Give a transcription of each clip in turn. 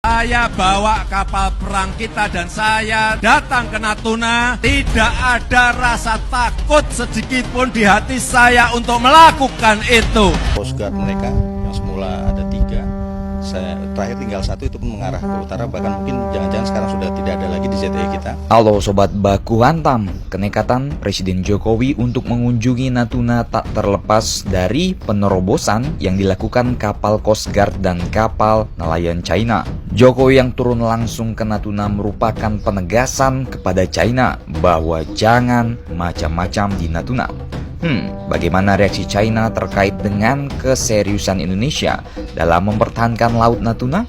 Saya bawa kapal perang kita dan saya datang ke Natuna. Tidak ada rasa takut sedikit pun di hati saya untuk melakukan itu. Coast Guard mereka yang semula ada 3, saya terakhir tinggal 1, itu pun mengarah ke utara, bahkan mungkin jangan-jangan sekarang sudah tidak ada lagi di ZTE kita. Halo Sobat Baku Hantam, kenekatan Presiden Jokowi untuk mengunjungi Natuna tak terlepas dari penerobosan yang dilakukan kapal Coast Guard dan kapal nelayan China. Jokowi yang turun langsung ke Natuna merupakan penegasan kepada China bahwa jangan macam-macam di Natuna. Bagaimana reaksi China terkait dengan keseriusan Indonesia dalam mempertahankan Laut Natuna?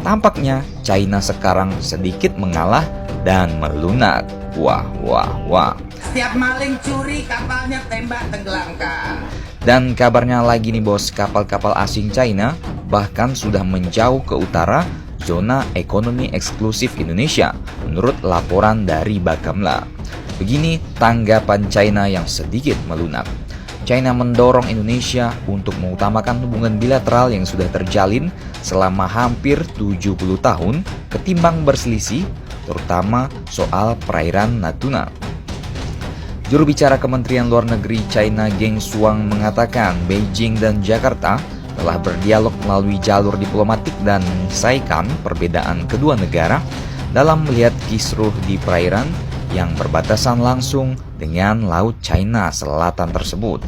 Tampaknya China sekarang sedikit mengalah dan melunak. Wah. Setiap maling curi kapalnya tembak tenggelamkan. Dan kabarnya lagi nih bos, kapal-kapal asing China bahkan sudah menjauh ke utara zona ekonomi eksklusif Indonesia menurut laporan dari Bakamla. Begini tanggapan China yang sedikit melunak. China mendorong Indonesia untuk mengutamakan hubungan bilateral yang sudah terjalin selama hampir 70 tahun ketimbang berselisih, terutama soal perairan Natuna. Juru bicara Kementerian Luar Negeri China Geng Shuang mengatakan Beijing dan Jakarta telah berdialog melalui jalur diplomatik dan menyelesaikan perbedaan kedua negara dalam melihat kisruh di perairan yang berbatasan langsung dengan Laut China Selatan tersebut.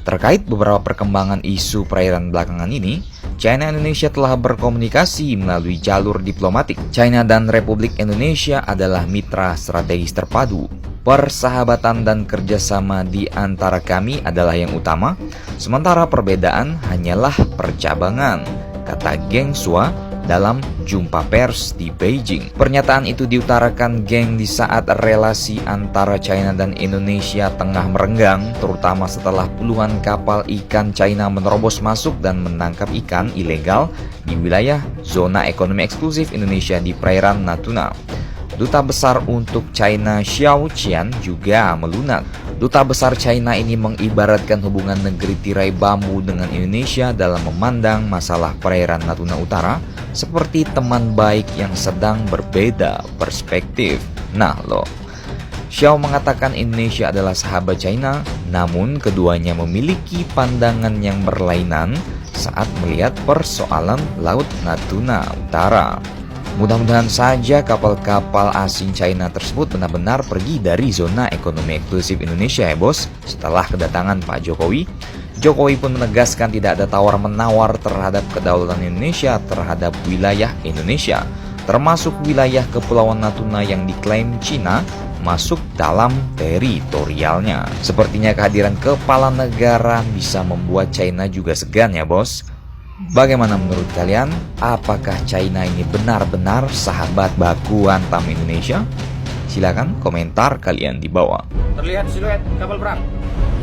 Terkait beberapa perkembangan isu perairan belakangan ini, China Indonesia telah berkomunikasi melalui jalur diplomatik. China dan Republik Indonesia adalah mitra strategis terpadu. Persahabatan dan kerjasama di antara kami adalah yang utama, sementara perbedaan hanyalah percabangan, kata Geng Shuang dalam jumpa pers di Beijing. Pernyataan itu diutarakan Geng di saat relasi antara China dan Indonesia tengah merenggang, terutama setelah puluhan kapal ikan China menerobos masuk dan menangkap ikan ilegal di wilayah zona ekonomi eksklusif Indonesia di perairan Natuna. Duta Besar untuk China Xiao Qian juga melunak. Duta Besar China ini mengibaratkan hubungan negeri tirai bambu dengan Indonesia dalam memandang masalah perairan Natuna Utara seperti teman baik yang sedang berbeda perspektif. Nah loh, Xiao mengatakan Indonesia adalah sahabat China, namun keduanya memiliki pandangan yang berlainan saat melihat persoalan Laut Natuna Utara. Mudah-mudahan saja kapal-kapal asing China tersebut benar-benar pergi dari zona ekonomi eksklusif Indonesia ya bos. Setelah kedatangan Pak Jokowi, Jokowi pun menegaskan tidak ada tawar-menawar terhadap kedaulatan Indonesia terhadap wilayah Indonesia, termasuk wilayah Kepulauan Natuna yang diklaim China masuk dalam teritorialnya. Sepertinya kehadiran kepala negara bisa membuat China juga segan ya bos. Bagaimana menurut kalian? Apakah China ini benar-benar sahabat baku hantam Indonesia? Silakan komentar kalian di bawah. Terlihat siluet kapal perang.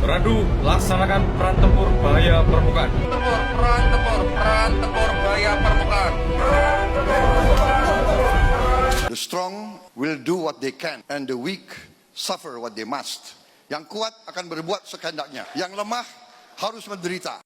Radu, laksanakan peran tempur bahaya permukaan. Peran tempur bahaya permukaan. The strong will do what they can and the weak suffer what they must. Yang kuat akan berbuat sekehendaknya. Yang lemah harus menderita.